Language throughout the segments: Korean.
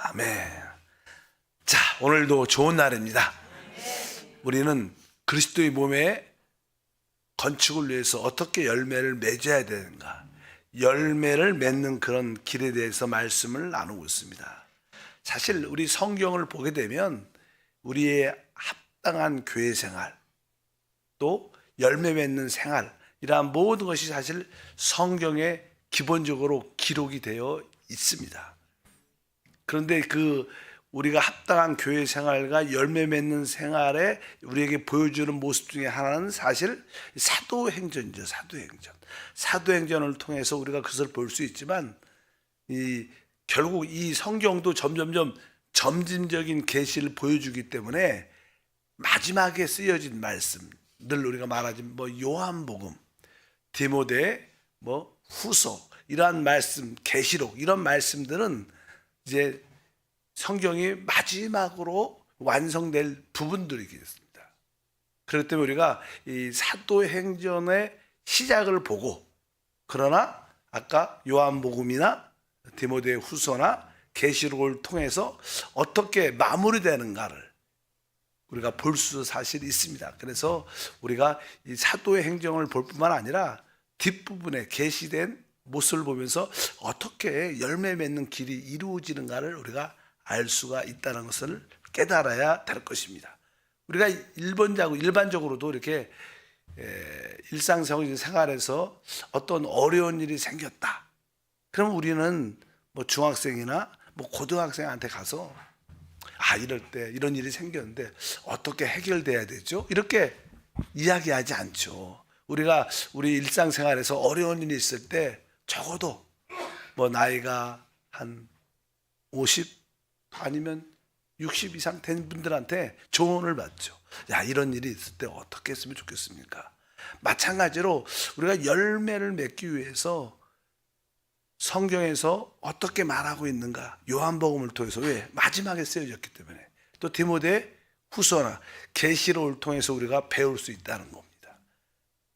아멘. 자, 오늘도 좋은 날입니다. 우리는 그리스도의 몸의 건축을 위해서 어떻게 열매를 맺어야 되는가, 열매를 맺는 그런 길에 대해서 말씀을 나누고 있습니다. 사실 우리 성경을 보게 되면 우리의 합당한 교회 생활, 또 열매 맺는 생활, 이러한 모든 것이 사실 성경에 기본적으로 기록이 되어 있습니다. 그런데 우리가 합당한 교회 생활과 열매 맺는 생활에 우리에게 보여주는 모습 중에 하나는 사실 사도행전이죠. 사도행전을 통해서 우리가 그것을 볼 수 있지만, 결국 이 성경도 점점점 점진적인 계시를 보여주기 때문에 마지막에 쓰여진 말씀, 늘 우리가 말하지 요한복음, 디모데, 후서, 이러한 말씀, 계시록, 이런 말씀들은 이제 성경이 마지막으로 완성될 부분들이 있습니다. 그렇기 때문에 우리가 이 사도행전의 시작을 보고, 그러나 아까 요한복음이나 디모데 후서나 계시록을 통해서 어떻게 마무리되는가를 우리가 볼 수 사실 있습니다. 그래서 우리가 이 사도의 행정을 볼 뿐만 아니라 뒷부분에 계시된 모습을 보면서 어떻게 열매 맺는 길이 이루어지는가를 우리가 알 수가 있다는 것을 깨달아야 될 것입니다. 우리가 일반적으로도 이렇게 일상생활에서 어떤 어려운 일이 생겼다, 그럼 우리는 중학생이나 고등학생한테 가서 이럴 때 이런 일이 생겼는데 어떻게 해결돼야 되죠? 이렇게 이야기하지 않죠. 우리가 우리 일상생활에서 어려운 일이 있을 때 적어도 나이가 한 50 아니면 60 이상 된 분들한테 조언을 받죠. 이런 일이 있을 때 어떻게 했으면 좋겠습니까? 마찬가지로 우리가 열매를 맺기 위해서 성경에서 어떻게 말하고 있는가, 요한복음을 통해서, 왜? 마지막에 쓰여졌기 때문에, 또 디모데 후서나 계시록을 통해서 우리가 배울 수 있다는 겁니다.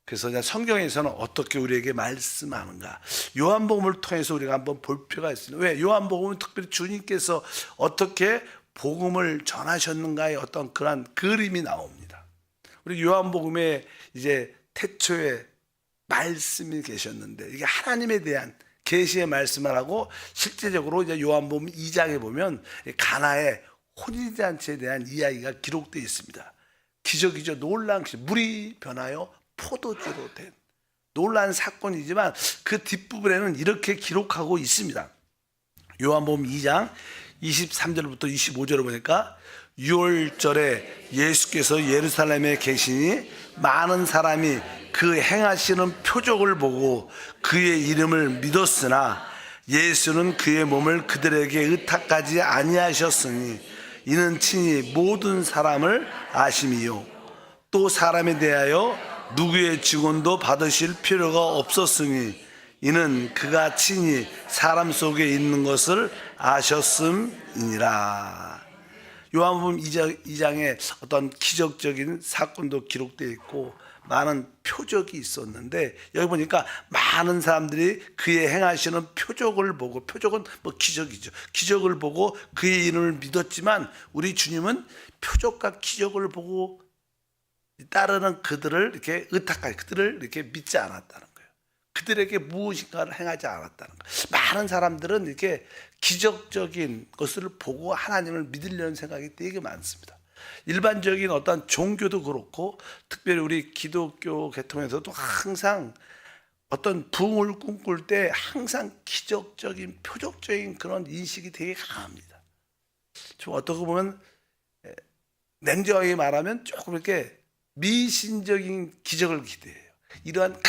그래서 성경에서는 어떻게 우리에게 말씀하는가, 요한복음을 통해서 우리가 한번 볼 필요가 있습니다. 왜? 요한복음은 특별히 주님께서 어떻게 복음을 전하셨는가의 어떤 그런 그림이 나옵니다. 우리 요한복음에 이제 태초에 말씀이 계셨는데, 이게 하나님에 대한 계시의 말씀을 하고, 실제적으로 이제 요한복음 2장에 보면 가나의 혼인잔치에 대한 이야기가 기록되어 있습니다. 기적이죠. 놀라운 것이 물이 변하여 포도주로 된 놀라운 사건이지만, 그 뒷부분에는 이렇게 기록하고 있습니다. 요한복음 2장 23절부터 25절을 보니까, 6월절에 예수께서 예루살렘에 계시니 많은 사람이 그 행하시는 표적을 보고 그의 이름을 믿었으나, 예수는 그의 몸을 그들에게 의탁하지 아니하셨으니 이는 친히 모든 사람을 아심이요, 또 사람에 대하여 누구의 증언도 받으실 필요가 없었으니 이는 그가 친히 사람 속에 있는 것을 아셨음이니라. 요한복음 2장에 어떤 기적적인 사건도 기록되어 있고 많은 표적이 있었는데, 여기 보니까 많은 사람들이 그의 행하시는 표적을 보고, 표적은 기적이죠. 기적을 보고 그의 이름을 믿었지만, 우리 주님은 표적과 기적을 보고 따르는 그들을 이렇게 의탁하게, 그들을 이렇게 믿지 않았다는 거예요. 그들에게 무엇인가를 행하지 않았다는 거예요. 많은 사람들은 이렇게 기적적인 것을 보고 하나님을 믿으려는 생각이 되게 많습니다. 일반적인 어떤 종교도 그렇고, 특별히 우리 기독교 계통에서도 항상 어떤 부흥을 꿈꿀 때 항상 기적적인, 표적적인 그런 인식이 되게 강합니다. 좀 어떻게 보면 냉정하게 말하면 조금 이렇게 미신적인 기적을 기대해요. 이러한 큰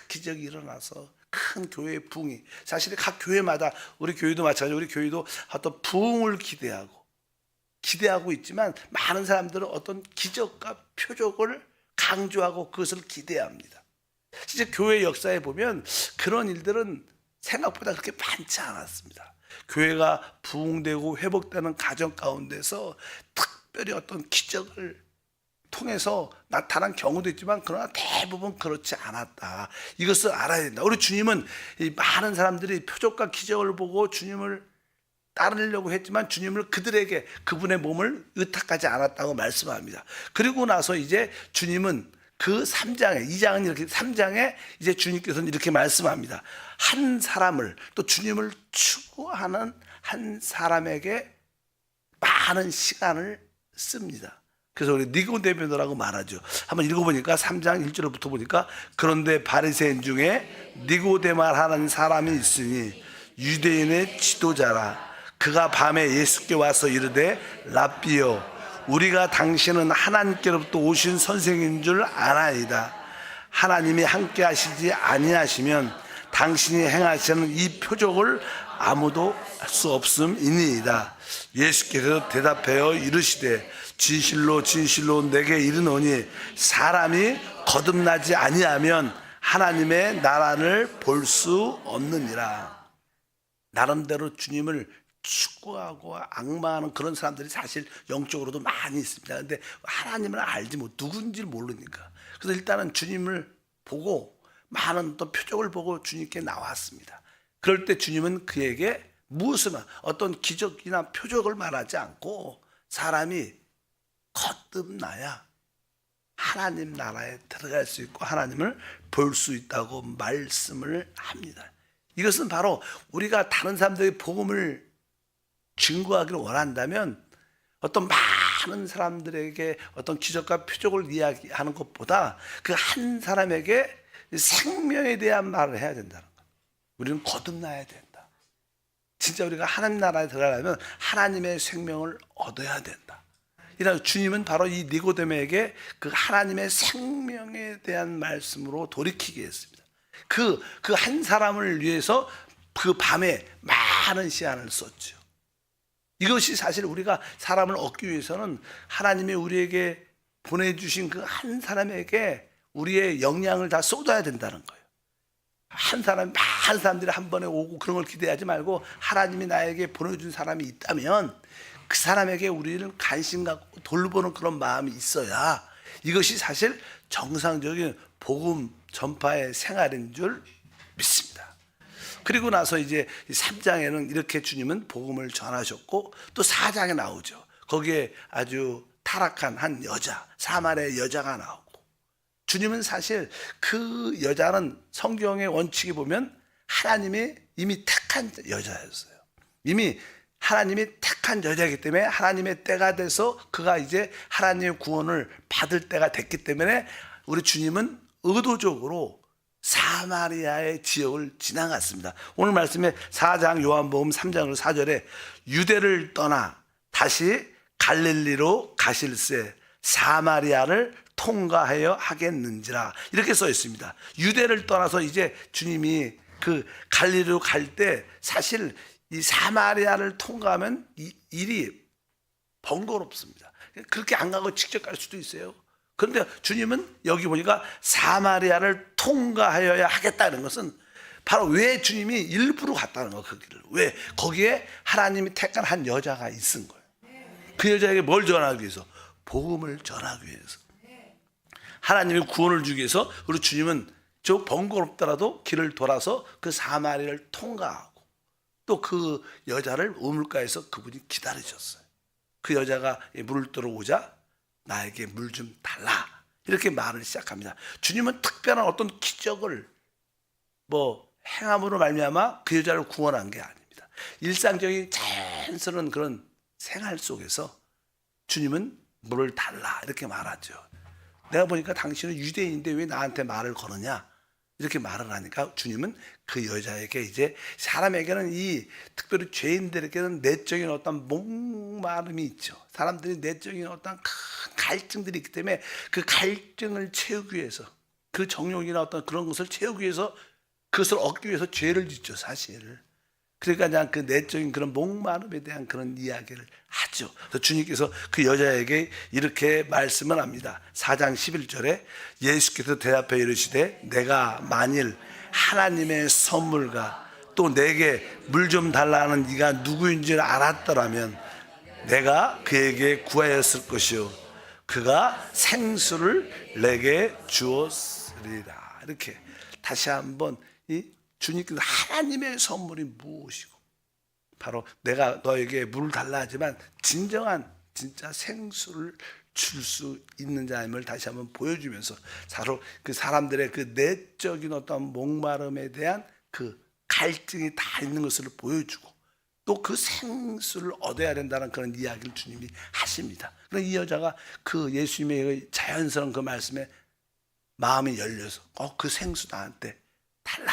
기적이 일어나서 큰 교회의 부흥이, 사실 각 교회마다, 우리 교회도 마찬가지로 우리 교회도 어떤 부흥을 기대하고 있지만, 많은 사람들은 어떤 기적과 표적을 강조하고 그것을 기대합니다. 진짜 교회 역사에 보면 그런 일들은 생각보다 그렇게 많지 않았습니다. 교회가 부흥되고 회복되는 가정 가운데서 특별히 어떤 기적을 통해서 나타난 경우도 있지만, 그러나 대부분 그렇지 않았다. 이것을 알아야 된다. 우리 주님은 이 많은 사람들이 표적과 기적을 보고 주님을 따르려고 했지만 주님을 그들에게 그분의 몸을 의탁하지 않았다고 말씀합니다. 그리고 나서 이제 주님은 그 3장에 2장은 이렇게 3장에 이제 주님께서는 이렇게 말씀합니다. 한 사람을 또 주님을 추구하는 한 사람에게 많은 시간을 씁니다. 그래서 우리 니고데모라고 말하죠. 한번 읽어보니까 3장 1절부터 보니까 그런데 바리새인 중에 니고데모라는 사람이 있으니 유대인의 지도자라. 그가 밤에 예수께 와서 이르되 랍비여 우리가 당신은 하나님께로부터 오신 선생인 줄 아나이다. 하나님이 함께 하시지 아니하시면 당신이 행하시는 이 표적을 아무도 할 수 없음이니이다. 예수께서 대답하여 이르시되 진실로 진실로 내게 이르노니 사람이 거듭나지 아니하면 하나님의 나라를 볼 수 없느니라. 나름대로 주님을 추구하고 악마하는 그런 사람들이 사실 영적으로도 많이 있습니다. 그런데 하나님을 알지 못 누군지 모르니까. 그래서 일단은 주님을 보고 많은 또 표적을 보고 주님께 나왔습니다. 그럴 때 주님은 그에게 무엇을 어떤 기적이나 표적을 말하지 않고 사람이 거듭나야 하나님 나라에 들어갈 수 있고 하나님을 볼 수 있다고 말씀을 합니다. 이것은 바로 우리가 다른 사람들의 복음을 증거하기를 원한다면 어떤 많은 사람들에게 어떤 기적과 표적을 이야기하는 것보다 그 한 사람에게 생명에 대한 말을 해야 된다는 거예요. 우리는 거듭나야 된다. 진짜 우리가 하나님 나라에 들어가려면 하나님의 생명을 얻어야 된다. 이라 주님은 바로 이 니고데모에게 그 하나님의 생명에 대한 말씀으로 돌이키게 했습니다. 그 한 사람을 위해서 그 밤에 많은 시간을 썼죠. 이것이 사실 우리가 사람을 얻기 위해서는 하나님이 우리에게 보내주신 그 한 사람에게 우리의 영향을 다 쏟아야 된다는 거예요. 한 사람들이 한 번에 오고 그런 걸 기대하지 말고 하나님이 나에게 보내준 사람이 있다면 그 사람에게 우리를 관심 갖고 돌보는 그런 마음이 있어야 이것이 사실 정상적인 복음 전파의 생활인 줄 믿습니다. 그리고 나서 이제 3장에는 이렇게 주님은 복음을 전하셨고 또 4장에 나오죠. 거기에 아주 타락한 한 여자, 사마리아 여자가 나오고 주님은 사실 그 여자는 성경의 원칙에 보면 하나님이 이미 택한 여자였어요. 이미 하나님이 택한 여자이기 때문에 하나님의 때가 돼서 그가 이제 하나님의 구원을 받을 때가 됐기 때문에 우리 주님은 의도적으로 사마리아의 지역을 지나갔습니다. 오늘 말씀에 4장 요한복음 3장 4절에 유대를 떠나 다시 갈릴리로 가실새 사마리아를 통과하여 하겠는지라 이렇게 써 있습니다. 유대를 떠나서 이제 주님이 그 갈릴리로 갈 때 사실 이 사마리아를 통과하면 이 일이 번거롭습니다. 그렇게 안 가고 직접 갈 수도 있어요. 그런데 주님은 여기 보니까 사마리아를 통과하여야 하겠다는 것은 바로 왜 주님이 일부러 갔다는 거예요. 그 길을. 왜? 거기에 하나님이 택한 한 여자가 있은 거예요. 그 여자에게 뭘 전하기 위해서? 복음을 전하기 위해서. 하나님의 구원을 주기 위해서 우리 주님은 저 번거롭더라도 길을 돌아서 그 사마리아를 통과하고 또 그 여자를 우물가에서 그분이 기다리셨어요. 그 여자가 물을 들어오자 나에게 물 좀 달라 이렇게 말을 시작합니다. 주님은 특별한 어떤 기적을 행함으로 말미암아 그 여자를 구원한 게 아닙니다. 일상적인 자연스러운 그런 생활 속에서 주님은 물을 달라 이렇게 말하죠. 내가 보니까 당신은 유대인인데 왜 나한테 말을 거느냐 이렇게 말을 하니까 주님은 그 여자에게 이제 사람에게는 이 특별히 죄인들에게는 내적인 어떤 목마름이 있죠. 사람들이 내적인 어떤 큰 갈증들이 있기 때문에 그 갈증을 채우기 위해서 그 정욕이나 어떤 그런 것을 채우기 위해서 그것을 얻기 위해서 죄를 짓죠 사실. 그러니까 그냥 그 내적인 그런 목마름에 대한 그런 이야기를 하죠. 그래서 주님께서 그 여자에게 이렇게 말씀을 합니다. 4장 11절에 예수께서 대답해 이르시되 내가 만일 하나님의 선물과 또 내게 물 좀 달라는 네가 누구인지 알았더라면 내가 그에게 구하였을 것이요 그가 생수를 내게 주었으리라. 이렇게 다시 한번 이 주님께서 하나님의 선물이 무엇이고 바로 내가 너에게 물을 달라 하지만 진정한 진짜 생수를 줄 수 있는 자임을 다시 한번 보여주면서 바로 그 사람들의 그 내적인 어떤 목마름에 대한 그 갈증이 다 있는 것을 보여주고 또 그 생수를 얻어야 된다는 그런 이야기를 주님이 하십니다. 그래서 이 여자가 그 예수님의 자연스러운 그 말씀에 마음이 열려서 그 생수 나한테 달라.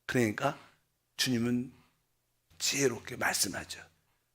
그러니까 주님은 지혜롭게 말씀하죠.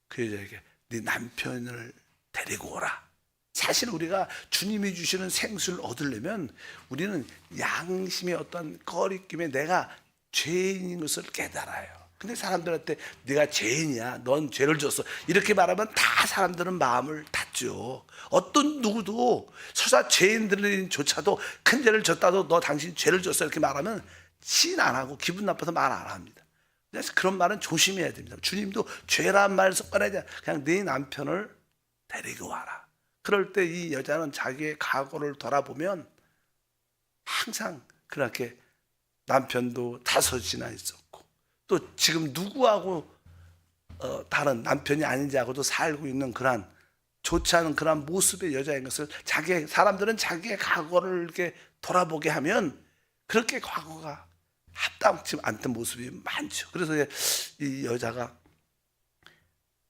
그 여자에게 네 남편을 데리고 오라. 사실 우리가 주님이 주시는 생수를 얻으려면 우리는 양심의 어떤 거리낌에 내가 죄인인 것을 깨달아요. 근데 사람들한테 네가 죄인이야, 넌 죄를 졌어, 이렇게 말하면 다 사람들은 마음을 닫죠. 어떤 누구도 설사 죄인들조차도 큰 죄를 졌다도 너 당신 죄를 졌어 이렇게 말하면 시인 안 하고 기분 나빠서 말 안 합니다. 그래서 그런 말은 조심해야 됩니다. 주님도 죄란 말을 꺼내지 그냥 네 남편을 데리고 와라. 그럴 때 이 여자는 자기의 과거를 돌아보면 항상 그렇게 남편도 5이나 있었고 또 지금 누구하고 다른 남편이 아닌지하고도 살고 있는 그러한 좋지 않은 그런 모습의 여자인 것을 사람들은 자기의 과거를 이렇게 돌아보게 하면 그렇게 과거가 합당치 않던 모습이 많죠. 그래서 이 여자가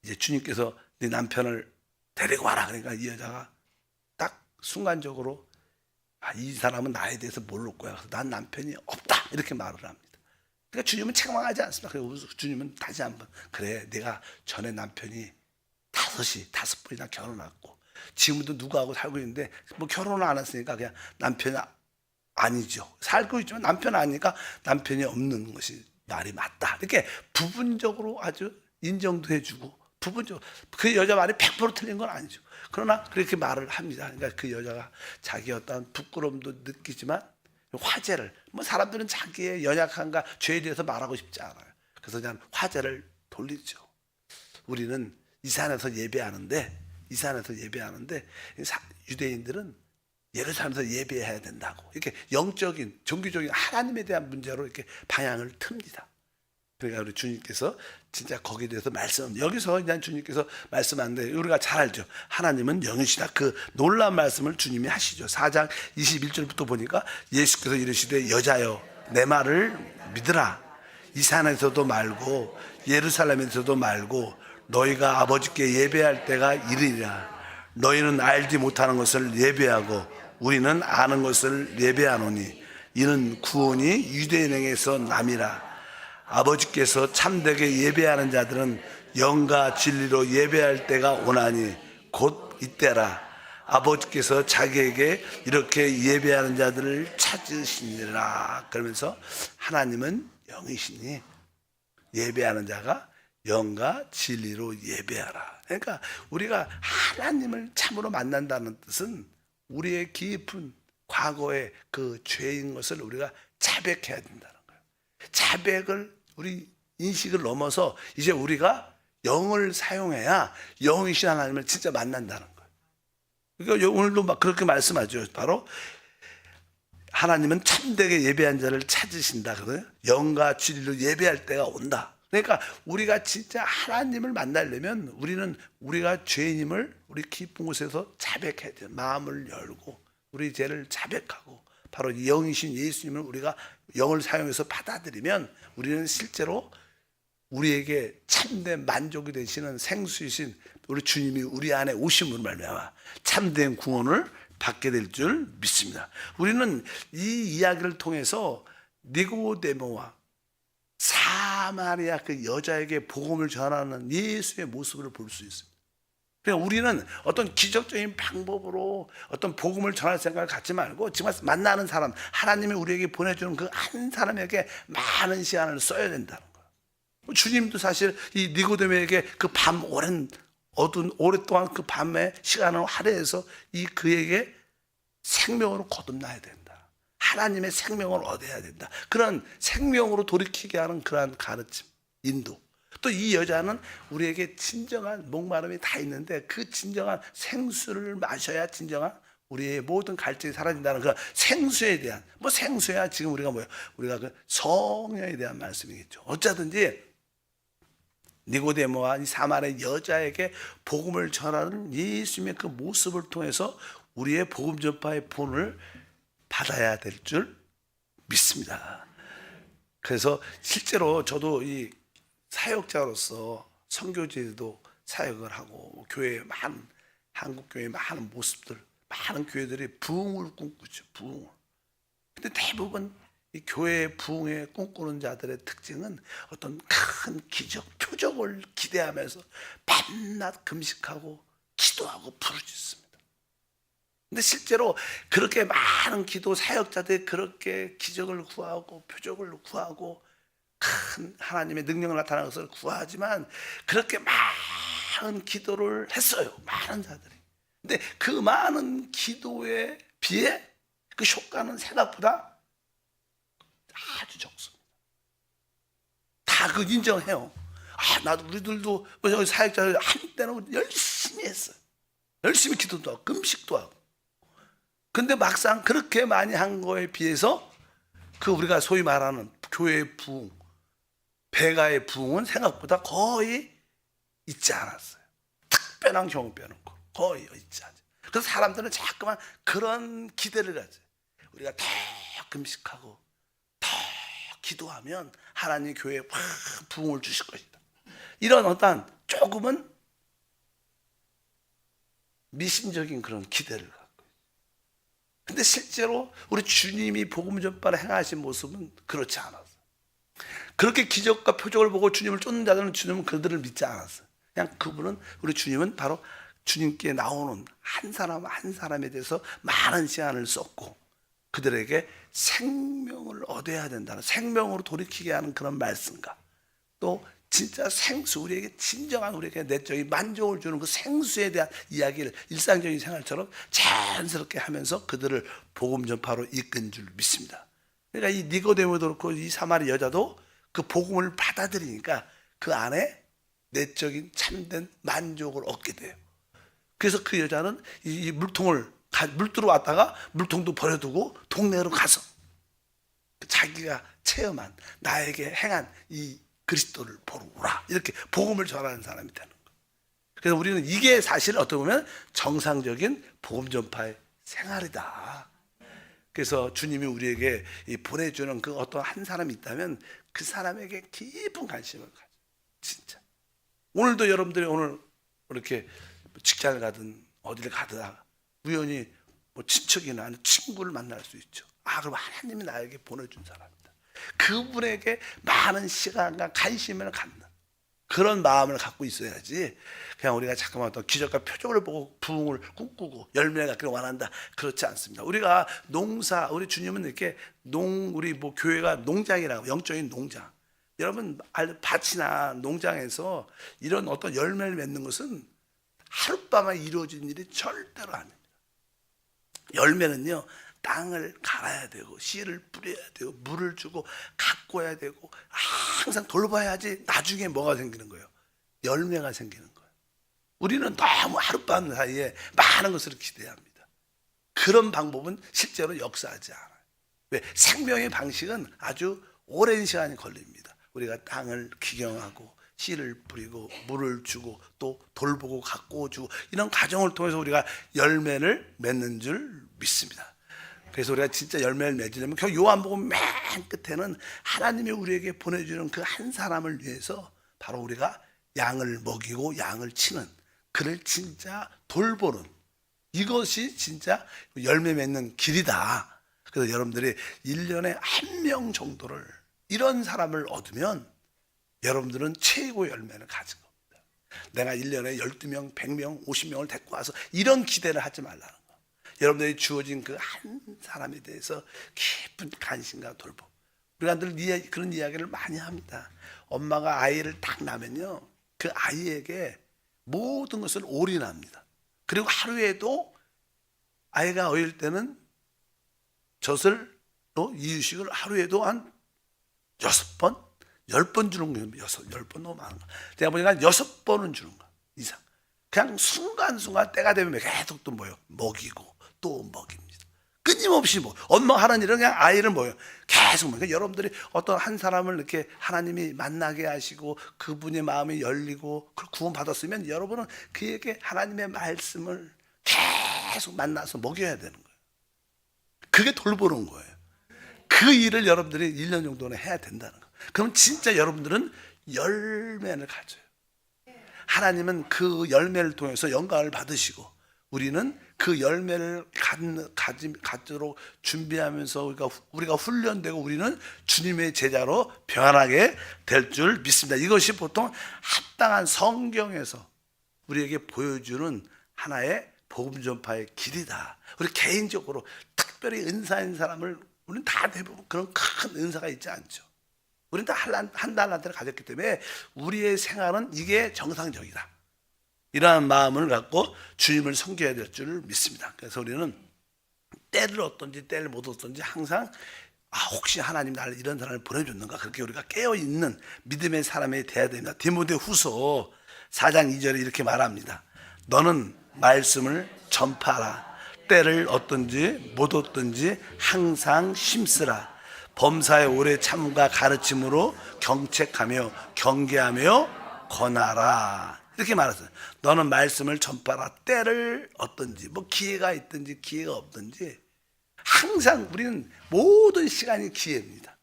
이제 주님께서 네 남편을 데리고 와라. 그러니까 이 여자가 딱 순간적으로 이 사람은 나에 대해서 모를 거야. 그래서 난 남편이 없다. 이렇게 말을 합니다. 그러니까 주님은 책망하지 않습니다. 그래서 주님은 다시 한번 그래 내가 전에 남편이 5번이나 결혼했고 지금도 누구하고 살고 있는데 뭐 결혼을 안 했으니까 그냥 남편이 아니죠. 살고 있지만 남편 아니니까 남편이 없는 것이 말이 맞다. 이렇게 부분적으로 아주 인정도 해주고 부분적으로 그 여자 말이 100% 틀린 건 아니죠. 그러나 그렇게 말을 합니다. 그러니까 그 여자가 자기 어떤 부끄러움도 느끼지만 화제를 뭐 사람들은 자기의 연약함과 죄에 대해서 말하고 싶지 않아요. 그래서 그냥 화제를 돌리죠. 우리는 이 산에서 예배하는데 유대인들은 예루살렘에서 예배해야 된다고 이렇게 영적인 종교적인 하나님에 대한 문제로 이렇게 방향을 틉니다. 그러니까 우리 주님께서 진짜 거기에 대해서 여기서 그냥 주님께서 말씀하는데 우리가 잘 알죠. 하나님은 영이시다. 그 놀라운 말씀을 주님이 하시죠. 4장 21절부터 보니까 예수께서 이르시되 여자여 내 말을 믿으라. 이 산에서도 말고 예루살렘에서도 말고 너희가 아버지께 예배할 때가 이르리라. 너희는 알지 못하는 것을 예배하고 우리는 아는 것을 예배하노니 이는 구원이 유대인에게서 남이라. 아버지께서 참되게 예배하는 자들은 영과 진리로 예배할 때가 오나니 곧 이때라. 아버지께서 자기에게 이렇게 예배하는 자들을 찾으시니라. 그러면서 하나님은 영이시니 예배하는 자가 영과 진리로 예배하라. 그러니까 우리가 하나님을 참으로 만난다는 뜻은 우리의 깊은 과거의 그 죄인 것을 우리가 자백해야 된다는 거예요. 자백을 우리 인식을 넘어서 이제 우리가 영을 사용해야 영이신 하나님을 진짜 만난다는 거예요. 그러니까 오늘도 막 그렇게 말씀하죠. 바로 하나님은 참되게 예배한 자를 찾으신다. 그래요. 영과 진리로 예배할 때가 온다. 그러니까 우리가 진짜 하나님을 만나려면 우리는 우리가 죄인임을 우리 깊은 곳에서 자백해야 돼요. 마음을 열고 우리 죄를 자백하고 바로 영이신 예수님을 우리가 영을 사용해서 받아들이면 우리는 실제로 우리에게 참된 만족이 되시는 생수이신 우리 주님이 우리 안에 오심으로 말미암아 참된 구원을 받게 될 줄 믿습니다. 우리는 이 이야기를 통해서 니고데모와 사마리아 그 여자에게 복음을 전하는 예수의 모습을 볼 수 있습니다. 그러니까 우리는 어떤 기적적인 방법으로 어떤 복음을 전할 생각을 갖지 말고 지금 만나는 사람, 하나님이 우리에게 보내주는 그 한 사람에게 많은 시간을 써야 된다는 거예요. 주님도 사실 이 니고데모에게 그 밤 오랫동안 그 밤의 시간을 할애해서 이 그에게 생명으로 거듭나야 된다. 하나님의 생명을 얻어야 된다. 그런 생명으로 돌이키게 하는 그러한 가르침, 인도. 또 이 여자는 우리에게 진정한 목마름이 다 있는데 그 진정한 생수를 마셔야 진정한 우리의 모든 갈증이 사라진다는 그런 생수에 대한 생수야 지금 우리가 그 성령에 대한 말씀이겠죠. 어쩌든지 니고데모와 이 사마리아 여자에게 복음을 전하는 예수님의 그 모습을 통해서 우리의 복음 전파의 본을 받아야 될 줄 믿습니다. 그래서 실제로 저도 이 사역자로서 선교지에도 사역을 하고 교회에 많은 한국 교회의 많은 모습들, 많은 교회들이 부흥을 꿈꾸죠. 부흥을. 근데 대부분 이 교회의 부흥에 꿈꾸는 자들의 특징은 어떤 큰 기적, 표적을 기대하면서 밤낮 금식하고 기도하고 부르짖습니다. 근데 실제로 그렇게 많은 기도 사역자들이 그렇게 기적을 구하고 표적을 구하고 큰 하나님의 능력을 나타나는 것을 구하지만 그렇게 많은 기도를 했어요. 많은 자들이. 근데 그 많은 기도에 비해 그 효과는 생각보다 아주 적습니다. 다 그 인정해요. 나도 우리들도 사역자들 한때는 열심히 했어요. 열심히 기도도 하고 금식도 하고. 근데 막상 그렇게 많이 한 거에 비해서 그 우리가 소위 말하는 교회의 부흥, 배가의 부흥은 생각보다 거의 있지 않았어요. 특별한 경우 빼는 거 거의 있지 않아요. 그래서 사람들은 자꾸만 그런 기대를 가져요. 우리가 더 금식하고 더 기도하면 하나님 교회에 확 부흥을 주실 것이다. 이런 어떤 조금은 미신적인 그런 기대를 갖고 있어요. 근데 실제로 우리 주님이 복음 전파를 행하신 모습은 그렇지 않았어요. 그렇게 기적과 표적을 보고 주님을 쫓는 자들은 주님은 그들을 믿지 않았어요. 그냥 그분은 우리 주님은 바로 주님께 나오는 한 사람 한 사람에 대해서 많은 시간을 썼고 그들에게 생명을 얻어야 된다는 생명으로 돌이키게 하는 그런 말씀과 또 진짜 생수 우리에게 진정한 우리에게 내적인 만족을 주는 그 생수에 대한 이야기를 일상적인 생활처럼 자연스럽게 하면서 그들을 복음 전파로 이끈 줄 믿습니다. 그러니까 이 니고데모도 그렇고 이 사마리 여자도 그 복음을 받아들이니까 그 안에 내적인 참된 만족을 얻게 돼요. 그래서 그 여자는 이 물통을 물두러 왔다가 물통도 버려두고 동네로 가서 자기가 체험한 나에게 행한 이 그리스도를 보러 오라 이렇게 복음을 전하는 사람이 되는 거예요. 그래서 우리는 이게 사실 어떻게 보면 정상적인 복음 전파의 생활이다. 그래서 주님이 우리에게 보내주는 그 어떤 한 사람이 있다면 그 사람에게 깊은 관심을 가져. 진짜. 오늘도 여러분들이 오늘 이렇게 직장을 가든 어디를 가든 우연히 뭐 친척이나 친구를 만날 수 있죠. 그럼 하나님이 나에게 보내준 사람이다. 그분에게 많은 시간과 관심을 갖는 그런 마음을 갖고 있어야지 그냥 우리가 잠깐만 또 기적과 표적을 보고 부흥을 꿈꾸고 열매를 갖기를 원한다. 그렇지 않습니다. 우리가 농사, 우리 주님은 이렇게 우리 뭐 교회가 농장이라고 영적인 농장. 여러분 밭이나 농장에서 이런 어떤 열매를 맺는 것은 하룻밤에 이루어진 일이 절대로 아닙니다. 열매는요 땅을 갈아야 되고 씨를 뿌려야 되고 물을 주고 가꿔야 되고 항상 돌봐야지 나중에 뭐가 생기는 거예요? 열매가 생기는 거예요. 우리는 너무 하룻밤 사이에 많은 것을 기대합니다. 그런 방법은 실제로 역사하지 않아요. 왜? 생명의 방식은 아주 오랜 시간이 걸립니다. 우리가 땅을 기경하고 씨를 뿌리고 물을 주고 또 돌보고 가꾸어주고 이런 과정을 통해서 우리가 열매를 맺는 줄 믿습니다. 그래서 우리가 진짜 열매를 맺으려면 결국 요한복음 맨 끝에는 하나님이 우리에게 보내주는 그 한 사람을 위해서 바로 우리가 양을 먹이고 양을 치는 그를 진짜 돌보는 이것이 진짜 열매 맺는 길이다. 그래서 여러분들이 1년에 한 명 정도를 이런 사람을 얻으면 여러분들은 최고의 열매를 가진 겁니다. 내가 1년에 12명, 100명, 50명을 데리고 와서 이런 기대를 하지 말라는 거예요. 여러분들이 주어진 그 한 사람에 대해서 깊은 관심과 돌봄. 우리가 늘 그런 이야기를 많이 합니다. 엄마가 아이를 딱 낳으면요, 그 아이에게 모든 것을 올인합니다. 그리고 하루에도 아이가 어릴 때는 젖을 이유식을 하루에도 한 6번, 10번 주는 거예요. 10번 너무 많은 거. 제가 보니까 6번은 주는 거 이상. 그냥 순간순간 때가 되면 계속 또 먹이고 또 먹입니다. 끊임없이 뭐 엄마 하는 일은 그냥 아이를 뭐요 계속 뭐. 그러니까 여러분들이 어떤 한 사람을 이렇게 하나님이 만나게 하시고 그분의 마음이 열리고 구원 받았으면 여러분은 그에게 하나님의 말씀을 계속 만나서 먹여야 되는 거예요. 그게 돌보는 거예요. 그 일을 여러분들이 1년 정도는 해야 된다는 거예요. 그럼 진짜 여러분들은 열매를 가져요. 하나님은 그 열매를 통해서 영광을 받으시고 우리는 그 열매를 갖도록 준비하면서 우리가 훈련되고 우리는 주님의 제자로 변하게 될 줄 믿습니다. 이것이 보통 합당한 성경에서 우리에게 보여주는 하나의 복음 전파의 길이다. 우리 개인적으로 특별히 은사인 사람을 우리는 다 대부분 그런 큰 은사가 있지 않죠. 우리는 다 한 달란트를 가졌기 때문에 우리의 생활은 이게 정상적이다. 이러한 마음을 갖고 주님을 섬겨야 될 줄 믿습니다. 그래서 우리는 때를 얻든지 때를 못 얻든지 항상 혹시 하나님 나를 이런 사람을 보내줬는가 그렇게 우리가 깨어있는 믿음의 사람이 돼야 됩니다. 디모데후서 4장 2절에 이렇게 말합니다. 너는 말씀을 전파하라. 때를 얻든지 못 얻든지 항상 심쓰라. 범사에 오래 참과 가르침으로 경책하며 경계하며 권하라. 이렇게 말했어요. 너는 말씀을 전파하라. 때를 얻든지 뭐 기회가 있든지 기회가 없든지 항상 우리는 모든 시간이 기회입니다.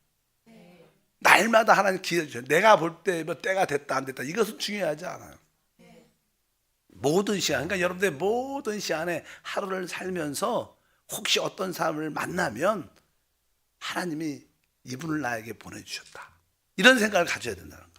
날마다 하나님 기회 주셔요. 내가 볼 때 뭐 때가 됐다 안 됐다 이것은 중요하지 않아요. 모든 시간, 그러니까 여러분들 모든 시간에 하루를 살면서 혹시 어떤 사람을 만나면 하나님이 이분을 나에게 보내주셨다. 이런 생각을 가져야 된다는 거예요.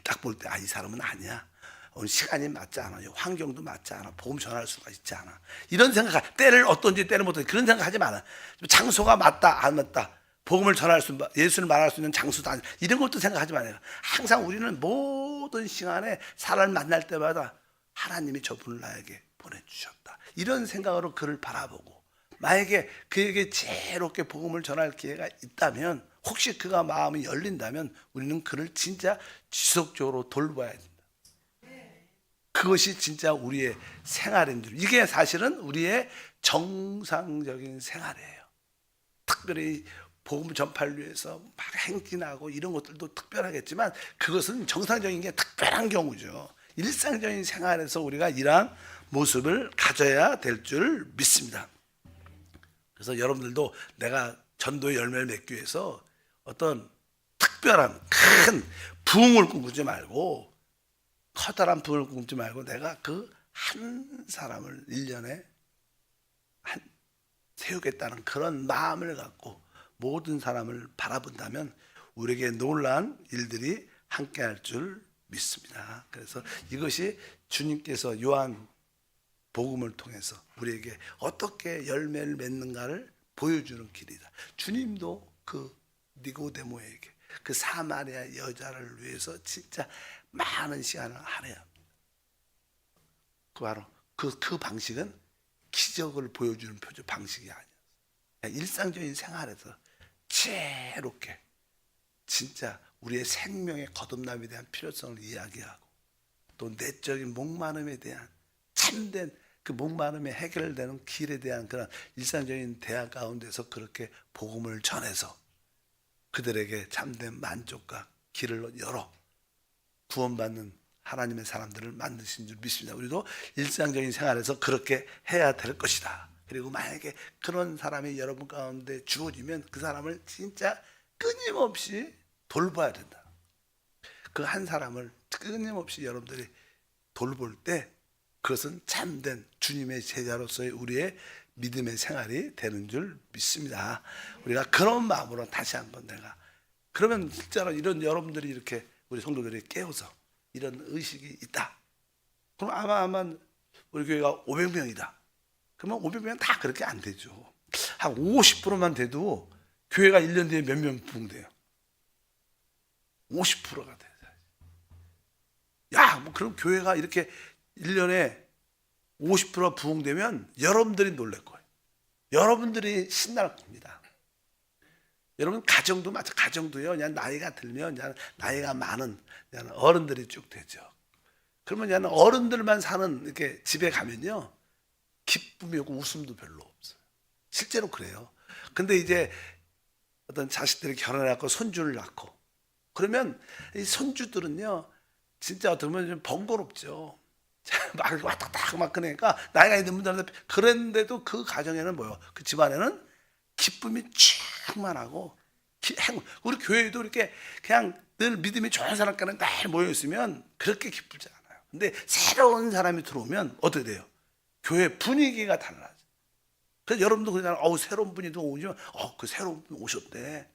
딱 볼 때 이 사람은 아니야. 오늘 시간이 맞지 않아. 환경도 맞지 않아. 복음 전할 수가 있지 않아. 이런 생각, 때를 어떤지 때를 못하지 그런 생각하지 마라. 장소가 맞다 안 맞다. 복음을 전할 수, 예수를 말할 수 있는 장소도 아니 이런 것도 생각하지 말아요. 항상 우리는 모든 시간에 사람을 만날 때마다 하나님이 저분을 나에게 보내주셨다. 이런 생각으로 그를 바라보고 만약에 그에게 지혜롭게 복음을 전할 기회가 있다면 혹시 그가 마음이 열린다면 우리는 그를 진짜 지속적으로 돌봐야 된다. 그것이 진짜 우리의 생활인 줄. 이게 사실은 우리의 정상적인 생활이에요. 특별히 복음 전파를 위해서 막 행진하고 이런 것들도 특별하겠지만 그것은 정상적인 게 특별한 경우죠. 일상적인 생활에서 우리가 이러한 모습을 가져야 될 줄 믿습니다. 그래서 여러분들도 내가 전도의 열매를 맺기 위해서 어떤 특별한 큰 부흥을 꿈꾸지 말고 커다란 부흥을 꿈꾸지 말고 내가 그 한 사람을 1년에 세우겠다는 그런 마음을 갖고 모든 사람을 바라본다면 우리에게 놀라운 일들이 함께할 줄 믿습니다. 그래서 이것이 주님께서 요한 복음을 통해서 우리에게 어떻게 열매를 맺는가를 보여주는 길이다. 주님도 그 니고데모에게 그 사마리아 여자를 위해서 진짜 많은 시간을 할애해야 합니다. 그 바로 그 방식은 기적을 보여주는 방식이 아니었어요. 일상적인 생활에서 지혜롭게 진짜 우리의 생명의 거듭남에 대한 필요성을 이야기하고 또 내적인 목마름에 대한 참된 그 목마름이 해결되는 길에 대한 그런 일상적인 대화 가운데서 그렇게 복음을 전해서 그들에게 참된 만족과 길을 열어 구원받는 하나님의 사람들을 만드신 줄 믿습니다. 우리도 일상적인 생활에서 그렇게 해야 될 것이다. 그리고 만약에 그런 사람이 여러분 가운데 주어지면 그 사람을 진짜 끊임없이 돌봐야 된다. 그 한 사람을 끊임없이 여러분들이 돌볼 때 그것은 참된 주님의 제자로서의 우리의 믿음의 생활이 되는 줄 믿습니다. 우리가 그런 마음으로 다시 한번 내가 그러면 진짜로 이런 여러분들이 이렇게 우리 성도들이 깨워서 이런 의식이 있다. 그럼 아마 우리 교회가 500명이다. 그러면 500명 다 그렇게 안 되죠. 한 50%만 돼도 교회가 1년 뒤에 몇 명 부흥돼요? 50%가 돼요. 뭐 그럼 교회가 이렇게 1년에 50%가 부흥되면 여러분들이 놀랄 거예요. 여러분들이 신날 겁니다. 여러분 가정도 마찬가지. 가정도요. 그냥 나이가 들면 그냥 나이가 많은 그냥 어른들이 쭉 되죠. 그러면 그냥 어른들만 사는 이렇게 집에 가면요. 기쁨이 없고 웃음도 별로 없어요. 실제로 그래요. 근데 이제 어떤 자식들이 결혼해갖고 손주를 낳고 그러면 이 손주들은요 진짜 어떻게 보면 좀 번거롭죠. 막 왔다 갔다 막 그러니까 나이가 있는 분들한테 그랬는데도 그 가정에는 뭐요? 그 집안에는 기쁨이 충만하고 우리 교회도 이렇게 그냥 늘 믿음이 좋은 사람과는 늘 모여 있으면 그렇게 기쁘지 않아요. 근데 새로운 사람이 들어오면 어떻게 돼요? 교회 분위기가 달라져. 그래서 여러분도 그러잖아요. 새로운 분이 오시면 그 새로운 분 오셨대.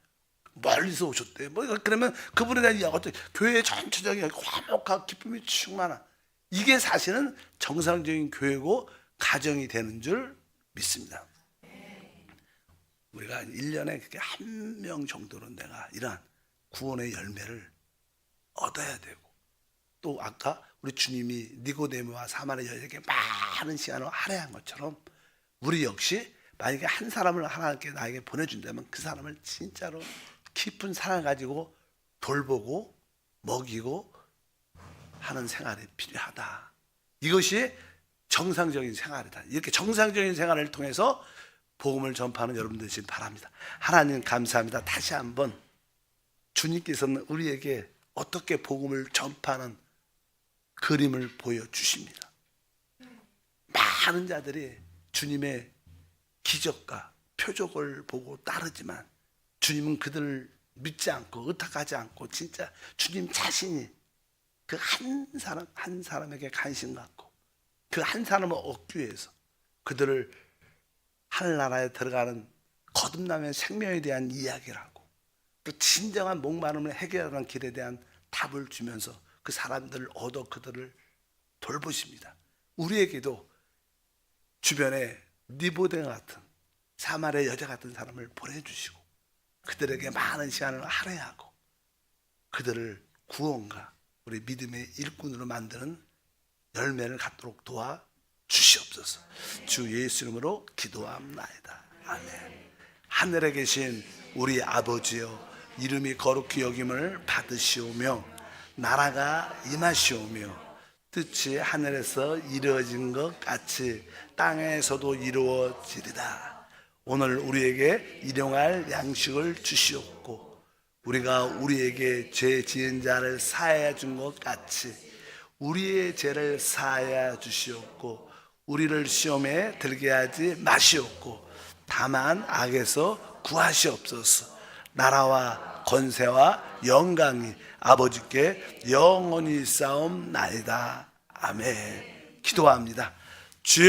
멀리서 오셨대. 뭐 그러면 그분에 대한 이야기 어떻게 교회 전체적인 화목하고 기쁨이 충만한 이게 사실은 정상적인 교회고 가정이 되는 줄 믿습니다. 우리가 1년에 그렇게 한 명 정도는 내가 이러한 구원의 열매를 얻어야 되고 또 아까 우리 주님이 니고데모와 사마리아 여자에게 많은 시간을 할애한 것처럼 우리 역시 만약에 한 사람을 하나님께 나에게 보내준다면 그 사람을 진짜로 깊은 사랑을 가지고 돌보고 먹이고 하는 생활이 필요하다. 이것이 정상적인 생활이다. 이렇게 정상적인 생활을 통해서 복음을 전파하는 여러분들 되시길 바랍니다. 하나님 감사합니다. 다시 한번 주님께서는 우리에게 어떻게 복음을 전파하는 그림을 보여주십니다. 많은 자들이 주님의 기적과 표적을 보고 따르지만 주님은 그들을 믿지 않고 의탁하지 않고 진짜 주님 자신이 그 한 사람에게 관심 갖고 그 한 사람을 얻기 위해서 그들을 하늘나라에 들어가는 거듭남의 생명에 대한 이야기를 하고 또 진정한 목마름을 해결하는 길에 대한 답을 주면서 그 사람들을 얻어 그들을 돌보십니다. 우리에게도 주변에 니고데모 같은 사마리아 여자 같은 사람을 보내주시고 그들에게 많은 시간을 할애하고 그들을 구원과 우리 믿음의 일꾼으로 만드는 열매를 갖도록 도와 주시옵소서. 주 예수 이름으로 기도합나이다. 아멘. 하늘에 계신 우리 아버지여 이름이 거룩히 여김을 받으시오며 나라가 임하시오며 뜻이 하늘에서 이루어진 것 같이 땅에서도 이루어지리다. 오늘 우리에게 일용할 양식을 주시옵고 우리가 우리에게 죄 지은 자를 사하여 준 것 같이 우리의 죄를 사하여 주시옵고 우리를 시험에 들게 하지 마시옵고 다만 악에서 구하시옵소서. 나라와 권세와 영광이 아버지께 영원히 싸움나이다. 아멘. 기도합니다.